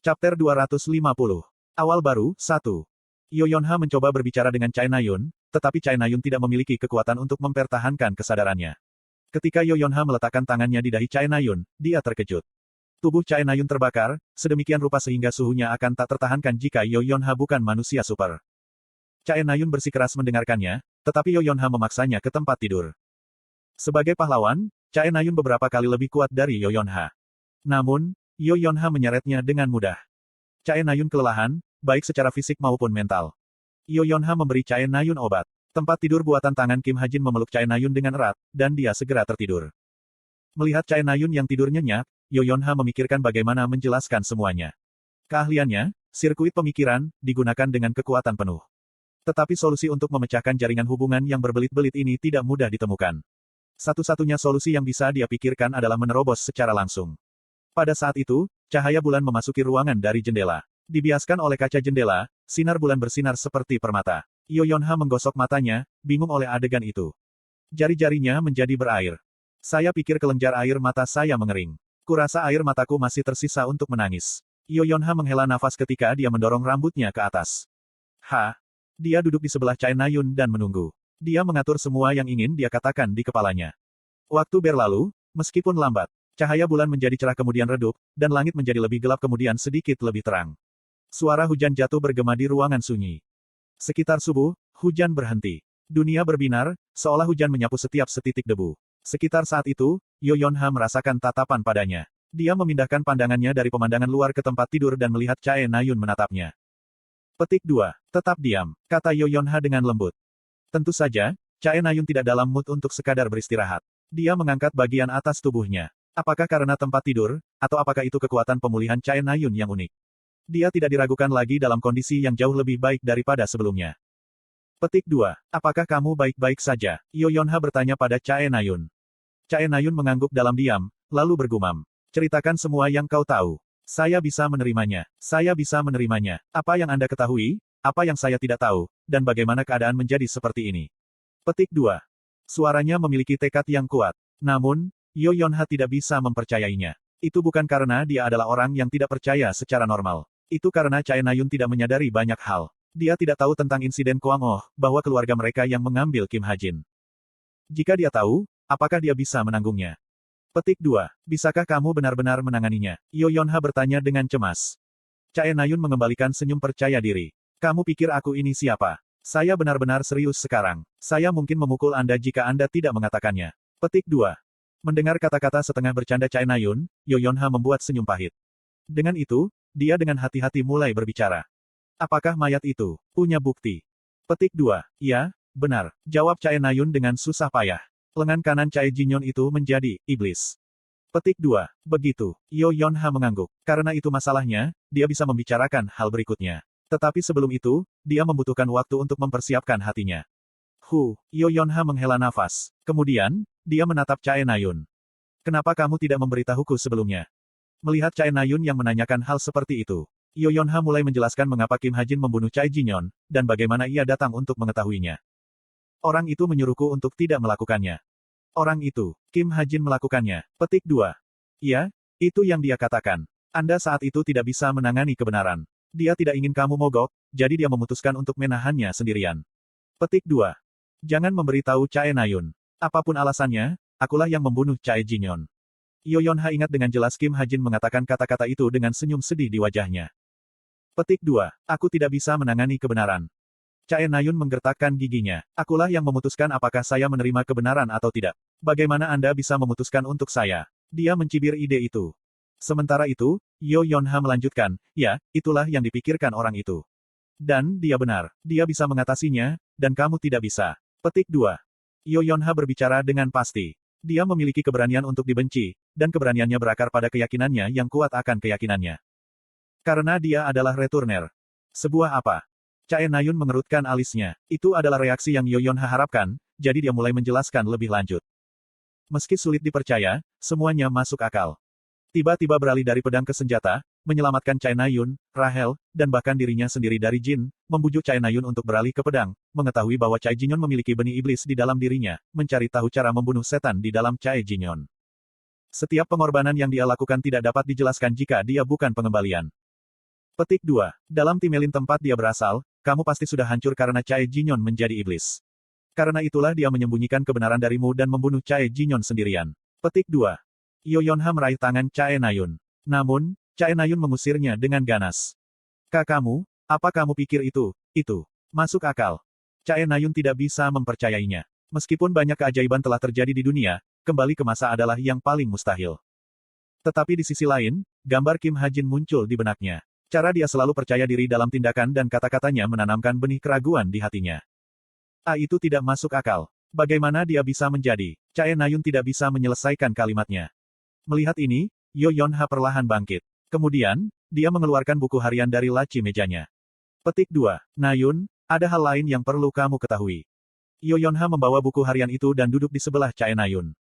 Chapter 250. Awal baru, 1. Yo Yonha mencoba berbicara dengan Chai Nayun, tetapi Chai Nayun tidak memiliki kekuatan untuk mempertahankan kesadarannya. Ketika Yo Yonha meletakkan tangannya di dahi Chai Nayun, dia terkejut. Tubuh Chai Nayun terbakar, sedemikian rupa sehingga suhunya akan tak tertahankan jika Yo Yonha bukan manusia super. Chai Nayun bersikeras mendengarkannya, tetapi Yo Yonha memaksanya ke tempat tidur. Sebagai pahlawan, Chai Nayun beberapa kali lebih kuat dari Yo Yonha. Namun, Yo Yonha menyeretnya dengan mudah. Chai Nayun kelelahan, baik secara fisik maupun mental. Yo Yonha memberi Chai Nayun obat. Tempat tidur buatan tangan Kim Hajin memeluk Chai Nayun dengan erat, dan dia segera tertidur. Melihat Chai Nayun yang tidur nyenyak, Yo Yonha memikirkan bagaimana menjelaskan semuanya. Keahliannya, sirkuit pemikiran, digunakan dengan kekuatan penuh. Tetapi solusi untuk memecahkan jaringan hubungan yang berbelit-belit ini tidak mudah ditemukan. Satu-satunya solusi yang bisa dia pikirkan adalah menerobos secara langsung. Pada saat itu, cahaya bulan memasuki ruangan dari jendela. Dibiaskan oleh kaca jendela, sinar bulan bersinar seperti permata. Yo Yonha menggosok matanya, bingung oleh adegan itu. Jari-jarinya menjadi berair. Saya pikir kelenjar air mata saya mengering. Kurasa air mataku masih tersisa untuk menangis. Yo Yonha menghela nafas ketika dia mendorong rambutnya ke atas. Dia duduk di sebelah Chai Nayun dan menunggu. Dia mengatur semua yang ingin dia katakan di kepalanya. Waktu berlalu, meskipun lambat. Cahaya bulan menjadi cerah kemudian redup, dan langit menjadi lebih gelap kemudian sedikit lebih terang. Suara hujan jatuh bergema di ruangan sunyi. Sekitar subuh, hujan berhenti. Dunia berbinar, seolah hujan menyapu setiap setitik debu. Sekitar saat itu, Yo Yonha merasakan tatapan padanya. Dia memindahkan pandangannya dari pemandangan luar ke tempat tidur dan melihat Chai Nayun menatapnya. Petik 2. Tetap diam, kata Yo Yonha dengan lembut. Tentu saja, Chai Nayun tidak dalam mood untuk sekadar beristirahat. Dia mengangkat bagian atas tubuhnya. Apakah karena tempat tidur, atau apakah itu kekuatan pemulihan Chai Nayun yang unik? Dia tidak diragukan lagi dalam kondisi yang jauh lebih baik daripada sebelumnya. Petik 2. Apakah kamu baik-baik saja? Yo Yonha bertanya pada Chai Nayun. Chai Nayun mengangguk dalam diam, lalu bergumam. Ceritakan semua yang kau tahu. Saya bisa menerimanya. Saya bisa menerimanya. Apa yang Anda ketahui, apa yang saya tidak tahu, dan bagaimana keadaan menjadi seperti ini. Petik 2. Suaranya memiliki tekad yang kuat. Namun, Yo Yonha tidak bisa mempercayainya. Itu bukan karena dia adalah orang yang tidak percaya secara normal. Itu karena Chai Nayun tidak menyadari banyak hal. Dia tidak tahu tentang insiden Kuang Oh, bahwa keluarga mereka yang mengambil Kim Hajin. Jika dia tahu, apakah dia bisa menanggungnya? Petik 2. Bisakah kamu benar-benar menanganinya? Yo Yonha bertanya dengan cemas. Chai Nayun mengembalikan senyum percaya diri. Kamu pikir aku ini siapa? Saya benar-benar serius sekarang. Saya mungkin memukul Anda jika Anda tidak mengatakannya. Petik 2. Mendengar kata-kata setengah bercanda Chai Nayun, Yo Yonha membuat senyum pahit. Dengan itu, dia dengan hati-hati mulai berbicara. Apakah mayat itu punya bukti? Petik 2. Ya, benar, jawab Chai Nayun dengan susah payah. Lengan kanan Chai Jinyon itu menjadi iblis. Petik 2. Begitu, Yo Yonha mengangguk. Karena itu masalahnya, dia bisa membicarakan hal berikutnya. Tetapi sebelum itu, dia membutuhkan waktu untuk mempersiapkan hatinya. Yo Yonha menghela nafas. Kemudian, dia menatap Chai Nayun. Kenapa kamu tidak memberitahuku sebelumnya? Melihat Chai Nayun yang menanyakan hal seperti itu, Yo Yonha mulai menjelaskan mengapa Kim Hajin membunuh Chai Jinyon, dan bagaimana ia datang untuk mengetahuinya. Orang itu menyuruhku untuk tidak melakukannya. Orang itu, Kim Hajin melakukannya. Petik 2. Iya, itu yang dia katakan. Anda saat itu tidak bisa menangani kebenaran. Dia tidak ingin kamu mogok, jadi dia memutuskan untuk menahannya sendirian. Petik 2. Jangan memberitahu Chai Nayun. Apapun alasannya, akulah yang membunuh Chai Jinyon. Yo Yonha ingat dengan jelas Kim Hajin mengatakan kata-kata itu dengan senyum sedih di wajahnya. Petik 2. Aku tidak bisa menangani kebenaran. Chai Nayun menggertakkan giginya. Akulah yang memutuskan apakah saya menerima kebenaran atau tidak. Bagaimana Anda bisa memutuskan untuk saya? Dia mencibir ide itu. Sementara itu, Yo Yonha melanjutkan, ya, itulah yang dipikirkan orang itu. Dan dia benar. Dia bisa mengatasinya, dan kamu tidak bisa. Petik 2. Yo Yonha berbicara dengan pasti. Dia memiliki keberanian untuk dibenci, dan keberaniannya berakar pada keyakinannya yang kuat akan keyakinannya. Karena dia adalah returner. Sebuah apa? Chai Nayun mengerutkan alisnya. Itu adalah reaksi yang Yo Yonha harapkan, jadi dia mulai menjelaskan lebih lanjut. Meski sulit dipercaya, semuanya masuk akal. Tiba-tiba beralih dari pedang ke senjata, menyelamatkan Chai Nayun, Rahel, dan bahkan dirinya sendiri dari jin, membujuk Chai Nayun untuk beralih ke pedang, mengetahui bahwa Chai Jinyon memiliki benih iblis di dalam dirinya, mencari tahu cara membunuh setan di dalam Chai Jinyon. Setiap pengorbanan yang dia lakukan tidak dapat dijelaskan jika dia bukan pengembalian. Petik 2. Dalam Timelin tempat dia berasal, kamu pasti sudah hancur karena Chae Jinyon menjadi iblis. Karena itulah dia menyembunyikan kebenaran darimu dan membunuh Chae Jinyon sendirian. Petik 2. Yoyonha meraih tangan Chae Nayun. Namun, Chae Nayun mengusirnya dengan ganas. Kamu, apa kamu pikir itu masuk akal? Chae Nayun tidak bisa mempercayainya. Meskipun banyak keajaiban telah terjadi di dunia, kembali ke masa adalah yang paling mustahil. Tetapi di sisi lain, gambar Kim Ha-jin muncul di benaknya. Cara dia selalu percaya diri dalam tindakan dan kata-katanya menanamkan benih keraguan di hatinya. Itu tidak masuk akal. Bagaimana dia bisa menjadi? Chae Nayun tidak bisa menyelesaikan kalimatnya. Melihat ini, Yoyonha perlahan bangkit. Kemudian, dia mengeluarkan buku harian dari laci mejanya. Petik 2. Nayun, ada hal lain yang perlu kamu ketahui. Yoyonha membawa buku harian itu dan duduk di sebelah Chae Nayun.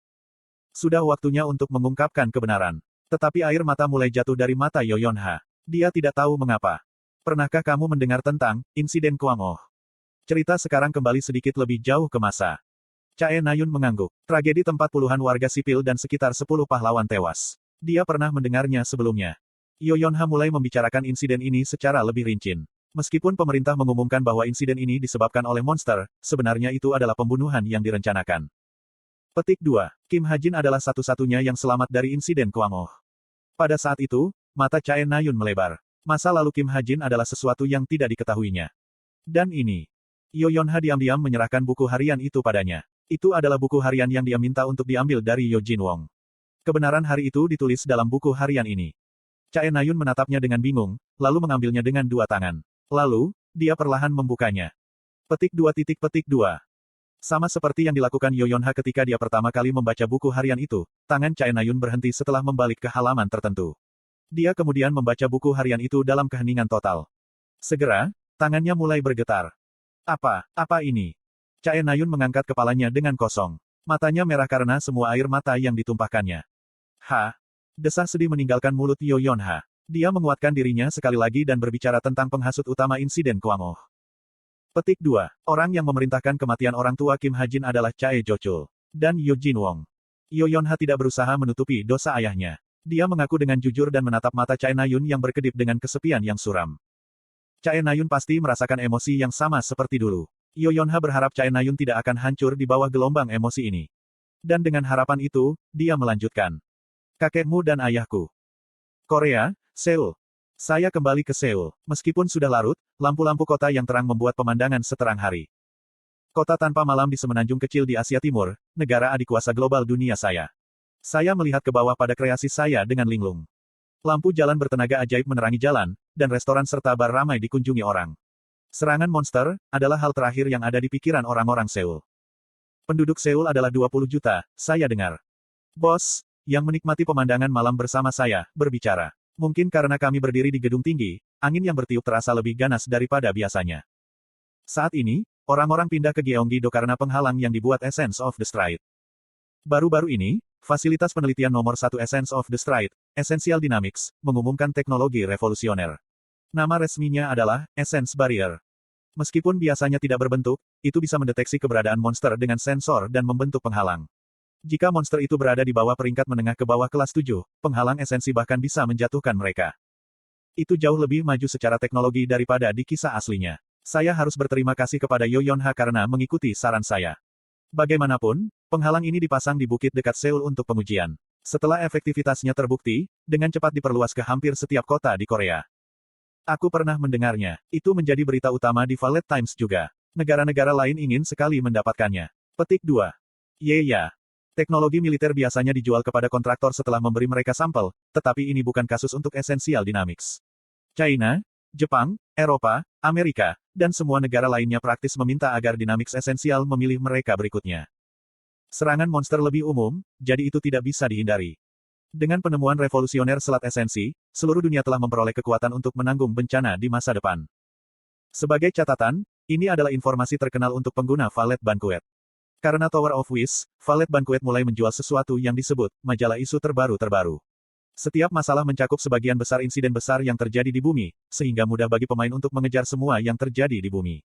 Sudah waktunya untuk mengungkapkan kebenaran. Tetapi air mata mulai jatuh dari mata Yoyonha. Dia tidak tahu mengapa. Pernahkah kamu mendengar tentang insiden Kwang Oh? Cerita sekarang kembali sedikit lebih jauh ke masa. Chae Nayun mengangguk. Tragedi tempat puluhan warga sipil dan sekitar 10 pahlawan tewas. Dia pernah mendengarnya sebelumnya. Yoyonha mulai membicarakan insiden ini secara lebih rinci. Meskipun pemerintah mengumumkan bahwa insiden ini disebabkan oleh monster, sebenarnya itu adalah pembunuhan yang direncanakan. Petik 2. Kim Ha-jin adalah satu-satunya yang selamat dari insiden Kwang Oh. Pada saat itu, mata Chae Nayun melebar. Masa lalu Kim Ha-jin adalah sesuatu yang tidak diketahuinya. Dan ini. Yoyonha diam-diam menyerahkan buku harian itu padanya. Itu adalah buku harian yang dia minta untuk diambil dari Yo Jin Wong. Kebenaran hari itu ditulis dalam buku harian ini. Chae Nayun menatapnya dengan bingung, lalu mengambilnya dengan dua tangan. Lalu, dia perlahan membukanya. Petik 2. Sama seperti yang dilakukan Yoyonha ketika dia pertama kali membaca buku harian itu, tangan Chae Nayun berhenti setelah membalik ke halaman tertentu. Dia kemudian membaca buku harian itu dalam keheningan total. Segera, tangannya mulai bergetar. Apa ini? Chae Nayun mengangkat kepalanya dengan kosong. Matanya merah karena semua air mata yang ditumpahkannya. Desah sedih meninggalkan mulut Yoyonha. Dia menguatkan dirinya sekali lagi dan berbicara tentang penghasut utama insiden Kwang Oh. Petik 2. Orang yang memerintahkan kematian orang tua Kim Ha-jin adalah Chae Jo-chul dan Yo Jin Wong. Yoyonha tidak berusaha menutupi dosa ayahnya. Dia mengaku dengan jujur dan menatap mata Chae Nayun yang berkedip dengan kesepian yang suram. Chae Nayun pasti merasakan emosi yang sama seperti dulu. Yoyonha berharap Chae Nayun tidak akan hancur di bawah gelombang emosi ini. Dan dengan harapan itu, dia melanjutkan. Kakekmu dan ayahku. Korea, Seoul. Saya kembali ke Seoul. Meskipun sudah larut, lampu-lampu kota yang terang membuat pemandangan seterang hari. Kota tanpa malam di semenanjung kecil di Asia Timur, negara adik kuasa global dunia saya. Saya melihat ke bawah pada kreasi saya dengan linglung. Lampu jalan bertenaga ajaib menerangi jalan, dan restoran serta bar ramai dikunjungi orang. Serangan monster adalah hal terakhir yang ada di pikiran orang-orang Seoul. Penduduk Seoul adalah 20 juta, saya dengar. Bos, yang menikmati pemandangan malam bersama saya, berbicara. Mungkin karena kami berdiri di gedung tinggi, angin yang bertiup terasa lebih ganas daripada biasanya. Saat ini, orang-orang pindah ke Gyeonggi-do karena penghalang yang dibuat Essence of the Stride. Baru-baru ini, fasilitas penelitian nomor 1 Essence of the Stride, Essential Dynamics, mengumumkan teknologi revolusioner. Nama resminya adalah Essence Barrier. Meskipun biasanya tidak berbentuk, itu bisa mendeteksi keberadaan monster dengan sensor dan membentuk penghalang. Jika monster itu berada di bawah peringkat menengah ke bawah kelas 7, penghalang esensi bahkan bisa menjatuhkan mereka. Itu jauh lebih maju secara teknologi daripada di kisah aslinya. Saya harus berterima kasih kepada Yoyonha karena mengikuti saran saya. Bagaimanapun, penghalang ini dipasang di bukit dekat Seoul untuk pengujian. Setelah efektivitasnya terbukti, dengan cepat diperluas ke hampir setiap kota di Korea. Aku pernah mendengarnya. Itu menjadi berita utama di Valet Times juga. Negara-negara lain ingin sekali mendapatkannya. Petik 2. Ya. Teknologi militer biasanya dijual kepada kontraktor setelah memberi mereka sampel, tetapi ini bukan kasus untuk Essential Dynamics. China, Jepang, Eropa, Amerika, dan semua negara lainnya praktis meminta agar Dynamics Essential memilih mereka berikutnya. Serangan monster lebih umum, jadi itu tidak bisa dihindari. Dengan penemuan revolusioner selat esensi, seluruh dunia telah memperoleh kekuatan untuk menanggung bencana di masa depan. Sebagai catatan, ini adalah informasi terkenal untuk pengguna Valet Banquet. Karena Tower of Wish, Valet Banquet mulai menjual sesuatu yang disebut majalah isu terbaru. Setiap masalah mencakup sebagian besar insiden besar yang terjadi di bumi, sehingga mudah bagi pemain untuk mengejar semua yang terjadi di bumi.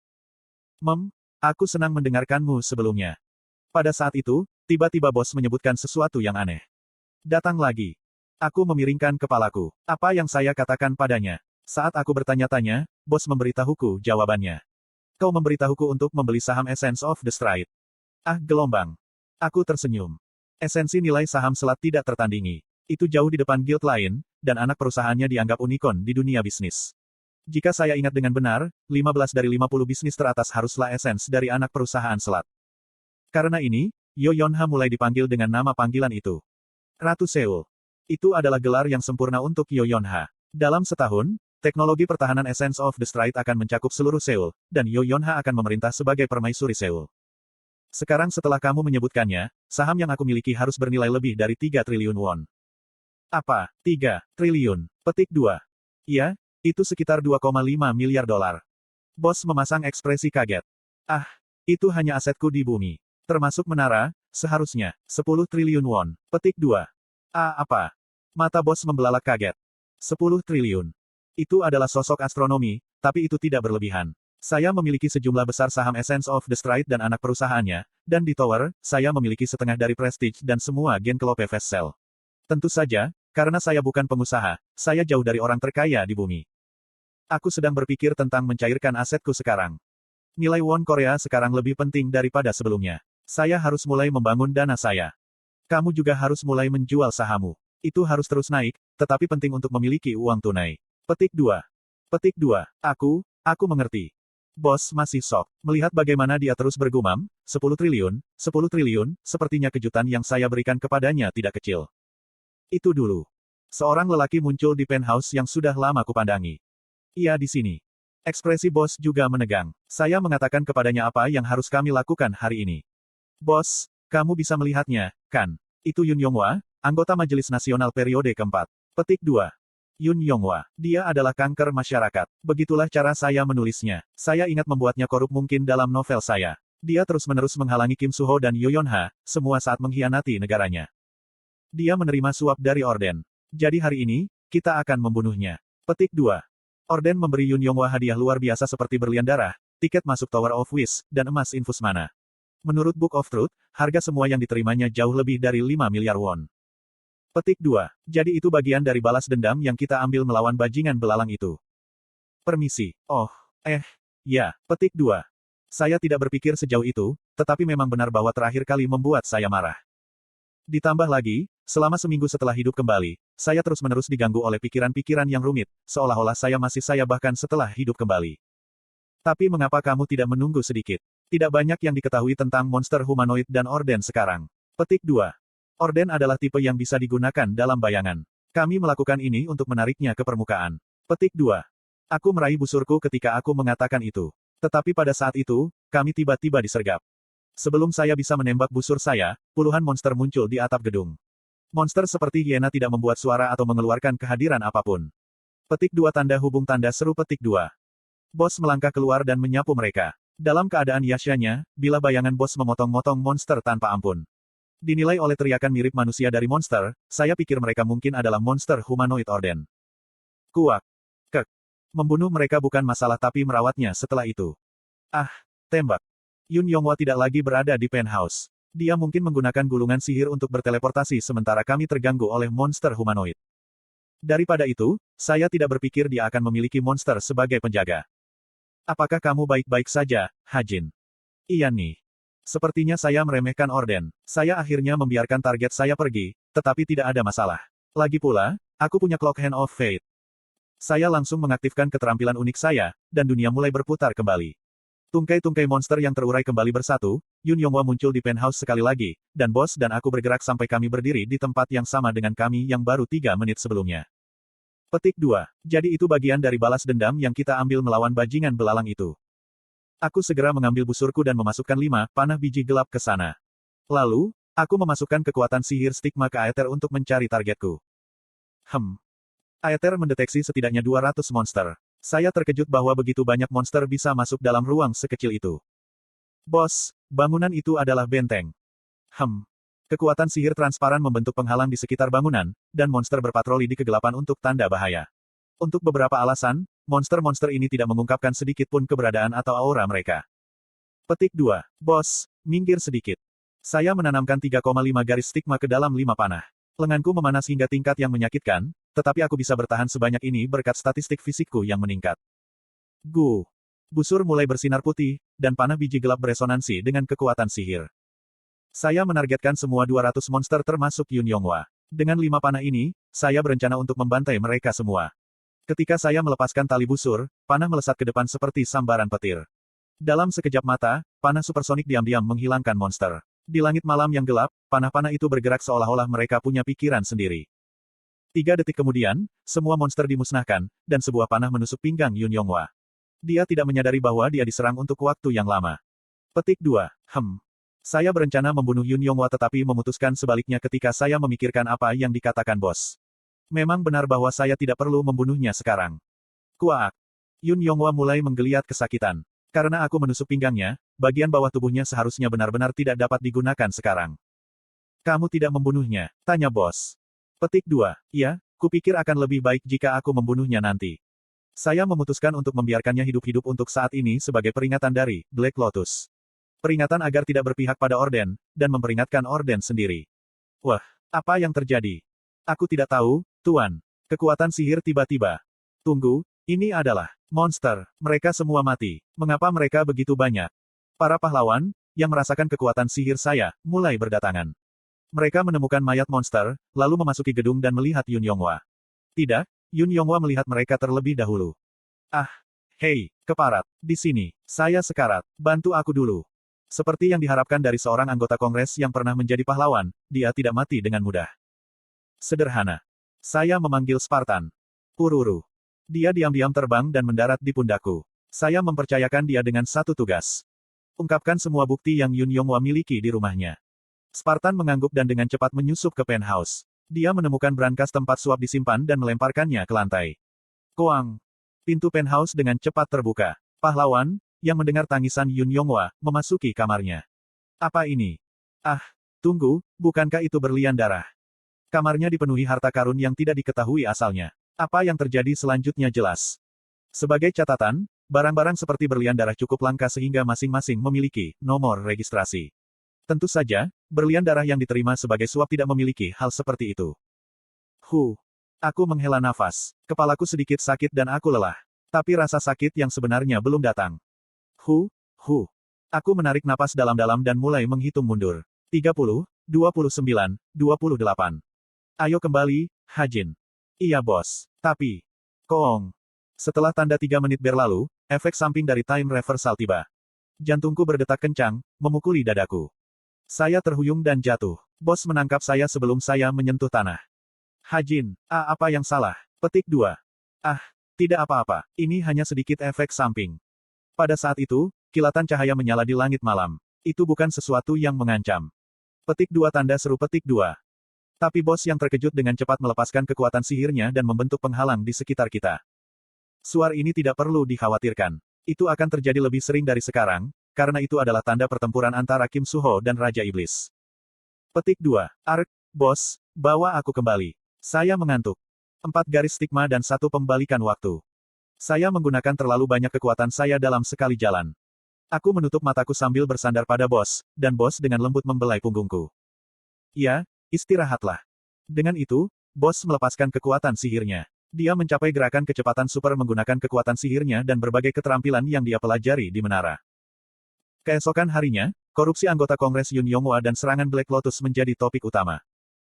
Aku senang mendengarkanmu sebelumnya. Pada saat itu, tiba-tiba bos menyebutkan sesuatu yang aneh. Datang lagi. Aku memiringkan kepalaku. Apa yang saya katakan padanya? Saat aku bertanya-tanya, bos memberitahuku jawabannya. Kau memberitahuku untuk membeli saham Essence of the Stride. Ah, gelombang. Aku tersenyum. Esensi nilai saham selat tidak tertandingi. Itu jauh di depan guild lain, dan anak perusahaannya dianggap unicorn di dunia bisnis. Jika saya ingat dengan benar, 15 dari 50 bisnis teratas haruslah Essence dari anak perusahaan selat. Karena ini, Yo Yonha mulai dipanggil dengan nama panggilan itu. Ratu Seoul. Itu adalah gelar yang sempurna untuk Yo Yonha. Dalam setahun, teknologi pertahanan Essence of the Stride akan mencakup seluruh Seoul, dan Yo Yonha akan memerintah sebagai permaisuri Seoul. Sekarang setelah kamu menyebutkannya, saham yang aku miliki harus bernilai lebih dari 3 triliun won. Apa? 3 triliun. Petik 2. Iya, itu sekitar 2,5 miliar dolar. Bos memasang ekspresi kaget. Ah, itu hanya asetku di bumi. Termasuk menara, seharusnya, 10 triliun won. Petik 2. Apa? Mata bos membelalak kaget. 10 triliun. Itu adalah sosok astronomi, tapi itu tidak berlebihan. Saya memiliki sejumlah besar saham Essence of the Stride dan anak perusahaannya, dan di Tower, saya memiliki setengah dari Prestige dan semua Gen Klope Fast Cell. Tentu saja, karena saya bukan pengusaha, saya jauh dari orang terkaya di bumi. Aku sedang berpikir tentang mencairkan asetku sekarang. Nilai won Korea sekarang lebih penting daripada sebelumnya. Saya harus mulai membangun dana saya. Kamu juga harus mulai menjual sahammu. Itu harus terus naik, tetapi penting untuk memiliki uang tunai. Petik 2. Petik 2. Aku mengerti. Bos masih shock. Melihat bagaimana dia terus bergumam, 10 triliun, sepertinya kejutan yang saya berikan kepadanya tidak kecil. Itu dulu. Seorang lelaki muncul di penthouse yang sudah lama kupandangi. Ia di sini. Ekspresi bos juga menegang. Saya mengatakan kepadanya apa yang harus kami lakukan hari ini. Bos, kamu bisa melihatnya, kan? Itu Yun Yonghwa, anggota Majelis Nasional periode keempat. Petik 2. Yun Yonghwa. Dia adalah kanker masyarakat. Begitulah cara saya menulisnya. Saya ingat membuatnya korup mungkin dalam novel saya. Dia terus-menerus menghalangi Kim Suho dan Yo Yonha, semua saat mengkhianati negaranya. Dia menerima suap dari Orden. Jadi hari ini, kita akan membunuhnya. Petik 2. Orden memberi Yun Yonghwa hadiah luar biasa seperti berlian darah, tiket masuk Tower of Wish, dan emas infus mana. Menurut Book of Truth, harga semua yang diterimanya jauh lebih dari 5 miliar won. Petik 2. Jadi itu bagian dari balas dendam yang kita ambil melawan bajingan belalang itu. Permisi. Oh, ya. Petik 2. Saya tidak berpikir sejauh itu, tetapi memang benar bahwa terakhir kali membuat saya marah. Ditambah lagi, selama seminggu setelah hidup kembali, saya terus-menerus diganggu oleh pikiran-pikiran yang rumit, seolah-olah saya masih saya bahkan setelah hidup kembali. Tapi mengapa kamu tidak menunggu sedikit? Tidak banyak yang diketahui tentang monster humanoid dan Orden sekarang. Petik 2. Orden adalah tipe yang bisa digunakan dalam bayangan. Kami melakukan ini untuk menariknya ke permukaan. Petik 2. Aku meraih busurku ketika aku mengatakan itu. Tetapi pada saat itu, kami tiba-tiba disergap. Sebelum saya bisa menembak busur saya, puluhan monster muncul di atap gedung. Monster seperti hiena tidak membuat suara atau mengeluarkan kehadiran apapun. Petik 2 tanda hubung tanda seru petik 2. Bos melangkah keluar dan menyapu mereka. Dalam keadaan yasyanya, bila bayangan bos memotong-motong monster tanpa ampun. Dinilai oleh teriakan mirip manusia dari monster, saya pikir mereka mungkin adalah monster humanoid Orden. Kuak. Kek. Membunuh mereka bukan masalah tapi merawatnya setelah itu. Tembak. Yun Yonghwa tidak lagi berada di penthouse. Dia mungkin menggunakan gulungan sihir untuk berteleportasi sementara kami terganggu oleh monster humanoid. Daripada itu, saya tidak berpikir dia akan memiliki monster sebagai penjaga. Apakah kamu baik-baik saja, Hajin? Iya nih. Sepertinya saya meremehkan Orden. Saya akhirnya membiarkan target saya pergi, tetapi tidak ada masalah. Lagi pula, aku punya Clock Hand of Fate. Saya langsung mengaktifkan keterampilan unik saya, dan dunia mulai berputar kembali. Tungkai-tungkai monster yang terurai kembali bersatu, Yun Yonghwa muncul di penthouse sekali lagi, dan bos dan aku bergerak sampai kami berdiri di tempat yang sama dengan kami yang baru 3 menit sebelumnya. Petik 2. Jadi itu bagian dari balas dendam yang kita ambil melawan bajingan belalang itu. Aku segera mengambil busurku dan memasukkan 5 panah biji gelap ke sana. Lalu, aku memasukkan kekuatan sihir stigma ke Aether untuk mencari targetku. Aether mendeteksi setidaknya 200 monster. Saya terkejut bahwa begitu banyak monster bisa masuk dalam ruang sekecil itu. Bos, bangunan itu adalah benteng. Kekuatan sihir transparan membentuk penghalang di sekitar bangunan, dan monster berpatroli di kegelapan untuk tanda bahaya. Untuk beberapa alasan, monster-monster ini tidak mengungkapkan sedikit pun keberadaan atau aura mereka. Petik 2. Bos, minggir sedikit. Saya menanamkan 3,5 garis stigma ke dalam 5 panah. Lenganku memanas hingga tingkat yang menyakitkan, tetapi aku bisa bertahan sebanyak ini berkat statistik fisikku yang meningkat. Gu. Busur mulai bersinar putih, dan panah biji gelap beresonansi dengan kekuatan sihir. Saya menargetkan semua 200 monster termasuk Yun Yonghua. Dengan 5 panah ini, saya berencana untuk membantai mereka semua. Ketika saya melepaskan tali busur, panah melesat ke depan seperti sambaran petir. Dalam sekejap mata, panah supersonik diam-diam menghilangkan monster. Di langit malam yang gelap, panah-panah itu bergerak seolah-olah mereka punya pikiran sendiri. 3 detik kemudian, semua monster dimusnahkan, dan sebuah panah menusuk pinggang Yun Yonghua. Dia tidak menyadari bahwa dia diserang untuk waktu yang lama. Petik 2. Saya berencana membunuh Yun Yonghua tetapi memutuskan sebaliknya ketika saya memikirkan apa yang dikatakan bos. Memang benar bahwa saya tidak perlu membunuhnya sekarang. Kuak. Yun Yonghua mulai menggeliat kesakitan. Karena aku menusuk pinggangnya, bagian bawah tubuhnya seharusnya benar-benar tidak dapat digunakan sekarang. Kamu tidak membunuhnya? Tanya bos. Petik 2. Ya, kupikir akan lebih baik jika aku membunuhnya nanti. Saya memutuskan untuk membiarkannya hidup-hidup untuk saat ini sebagai peringatan dari Black Lotus. Peringatan agar tidak berpihak pada Orden, dan memperingatkan Orden sendiri. Wah, apa yang terjadi? Aku tidak tahu, Tuan. Kekuatan sihir tiba-tiba. Tunggu, ini adalah monster. Mereka semua mati. Mengapa mereka begitu banyak? Para pahlawan, yang merasakan kekuatan sihir saya, mulai berdatangan. Mereka menemukan mayat monster, lalu memasuki gedung dan melihat Yun Yonghua. Tidak, Yun Yonghua melihat mereka terlebih dahulu. Hei, keparat, di sini. Saya sekarat, bantu aku dulu. Seperti yang diharapkan dari seorang anggota Kongres yang pernah menjadi pahlawan, dia tidak mati dengan mudah. Sederhana. Saya memanggil Spartan. Pururu. Dia diam-diam terbang dan mendarat di pundakku. Saya mempercayakan dia dengan satu tugas. Ungkapkan semua bukti yang Yun Yonghua miliki di rumahnya. Spartan mengangguk dan dengan cepat menyusup ke penthouse. Dia menemukan brankas tempat suap disimpan dan melemparkannya ke lantai. Koang. Pintu penthouse dengan cepat terbuka. Pahlawan, yang mendengar tangisan Yun Yonghua, memasuki kamarnya. Apa ini? Tunggu, bukankah itu berlian darah? Kamarnya dipenuhi harta karun yang tidak diketahui asalnya. Apa yang terjadi selanjutnya jelas. Sebagai catatan, barang-barang seperti berlian darah cukup langka sehingga masing-masing memiliki nomor registrasi. Tentu saja, berlian darah yang diterima sebagai suap tidak memiliki hal seperti itu. Aku menghela nafas. Kepalaku sedikit sakit dan aku lelah. Tapi rasa sakit yang sebenarnya belum datang. Aku menarik napas dalam-dalam dan mulai menghitung mundur. 30, 29, 28. Ayo kembali, Hajin. Iya bos. Tapi. Koong. Setelah tanda 3 menit berlalu, efek samping dari time reversal tiba. Jantungku berdetak kencang, memukuli dadaku. Saya terhuyung dan jatuh. Bos menangkap saya sebelum saya menyentuh tanah. Hajin, apa yang salah? Petik 2. Tidak apa-apa. Ini hanya sedikit efek samping. Pada saat itu, kilatan cahaya menyala di langit malam. Itu bukan sesuatu yang mengancam. Petik 2 tanda seru petik 2. Tapi bos yang terkejut dengan cepat melepaskan kekuatan sihirnya dan membentuk penghalang di sekitar kita. Suar ini tidak perlu dikhawatirkan. Itu akan terjadi lebih sering dari sekarang, karena itu adalah tanda pertempuran antara Kim Suho dan Raja Iblis. Petik 2. Bos, bawa aku kembali. Saya mengantuk. 4 garis stigma dan 1 pembalikan waktu. Saya menggunakan terlalu banyak kekuatan saya dalam sekali jalan. Aku menutup mataku sambil bersandar pada bos, dan bos dengan lembut membelai punggungku. Ya, istirahatlah. Dengan itu, bos melepaskan kekuatan sihirnya. Dia mencapai gerakan kecepatan super menggunakan kekuatan sihirnya dan berbagai keterampilan yang dia pelajari di menara. Keesokan harinya, korupsi anggota Kongres Yun Yonghua dan serangan Black Lotus menjadi topik utama.